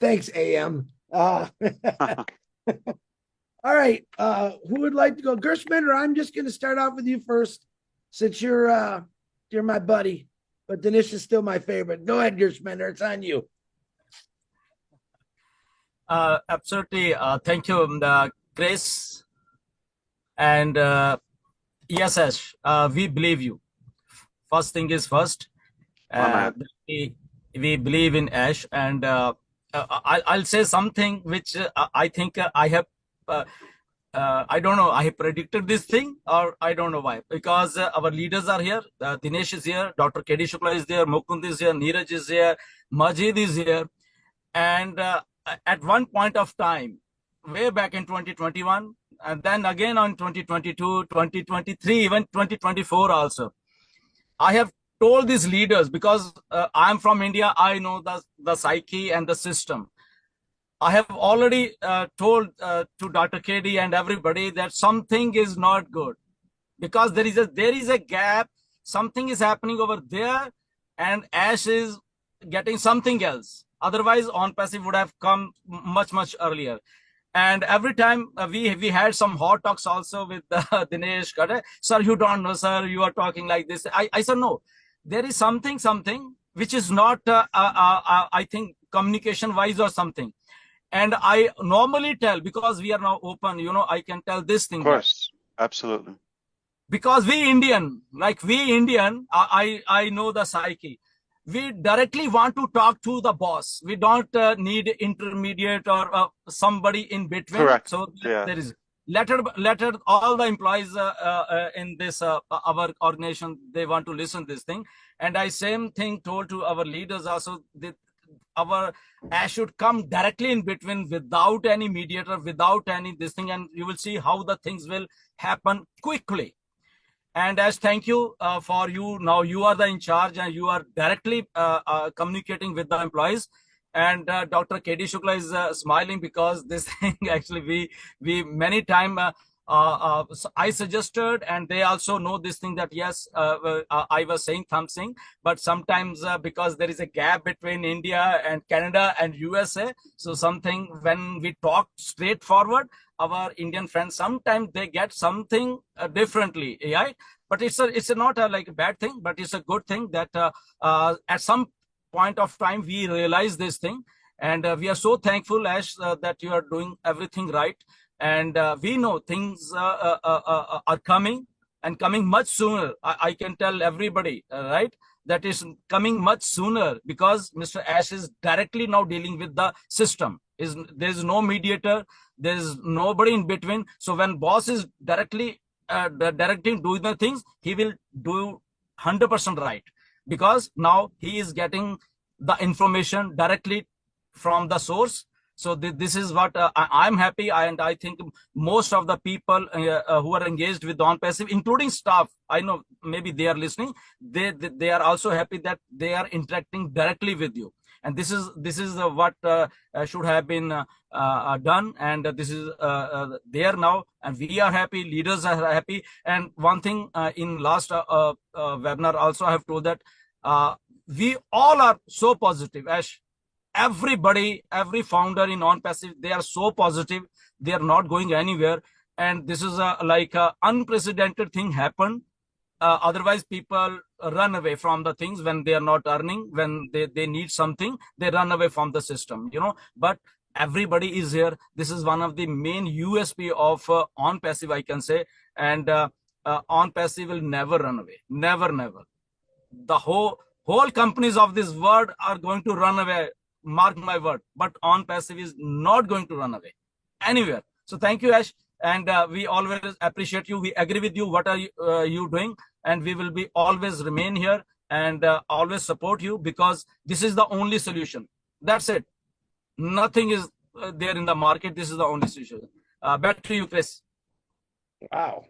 Thanks, AM. All right. Who would like to go? Gershman, or I'm just going to start off with you first, since you're my buddy, but Dinesh is still my favorite. Go ahead, Gershman. It's on you. Absolutely. Thank you, Chris. And yes, Ash, we believe you. First thing is first. Amen. We believe in Ash, and I'll say something which I think I have. I don't know. I have predicted this thing, or I don't know why. Because our leaders are here. Dinesh is here. Dr. KD Shukla is there. Mukund is here. Neeraj is here. Majid is here. And at one point of time, way back in 2021, and then again on 2022, 2023, even 2024 also, I have told these leaders, because I'm from India, I know the psyche and the system. I have already told to Dr. KD and everybody that something is not good, because there is a gap. Something is happening over there, and Ash is getting something else. Otherwise, on passive would have come much earlier. And every time we had some hot talks also with Dinesh. Sir, you don't know, sir. You are talking like this. I said no. There is something which is not. I think communication wise or something. And I normally tell, because we are now open. I can tell this thing. Of course, absolutely. Because we Indian, I know the psyche. We directly want to talk to the boss. We don't need intermediate or somebody in between. Correct. So yeah. There is let all the employees in this our organization, they want to listen this thing. And I same thing told to our leaders also, that our Ash should come directly in between without any mediator, without any this thing, and you will see how the things will happen quickly. And as thank you for you. Now you are the in charge, and you are directly communicating with the employees. And Dr. KD Shukla is smiling, because this thing actually we many time I suggested, and they also know this thing, that yes, I was saying something, but sometimes because there is a gap between India and Canada and USA, so something when we talk straightforward, our Indian friends sometimes they get something differently, right? But it's not like a bad thing, but it's a good thing that at some point of time we realize this thing. And we are so thankful, Ash, that you are doing everything right. And we know things are coming, and coming much sooner. I can tell everybody, right, that is coming much sooner, because Mr. Ash is directly now dealing with the system. There's no mediator, there's nobody in between. So when boss is directly directing, doing the things, he will do 100% right, because now he is getting the information directly from the source. So this is what I'm happy, and I think most of the people who are engaged with OnPassive, including staff, I know maybe they are listening. They are also happy that they are interacting directly with you, and this is what should have been done, and this is there now, and we are happy. Leaders are happy. And one thing in last webinar also I have told that we all are so positive, Ash. Everybody, every founder in OnPassive, they are so positive. They are not going anywhere. And this is like a unprecedented thing happened. Otherwise, people run away from the things when they are not earning, when they need something, they run away from the system, But everybody is here. This is one of the main USP of OnPassive, I can say. And OnPassive will never run away. Never. The whole companies of this world are going to run away. Mark my word. But OnPassive is not going to run away anywhere. So thank you, Ash. And we always appreciate you. We agree with you. What are you doing? And we will be always remain here and always support you, because this is the only solution. That's it. Nothing is there in the market. This is the only solution. Back to you, Chris. Wow.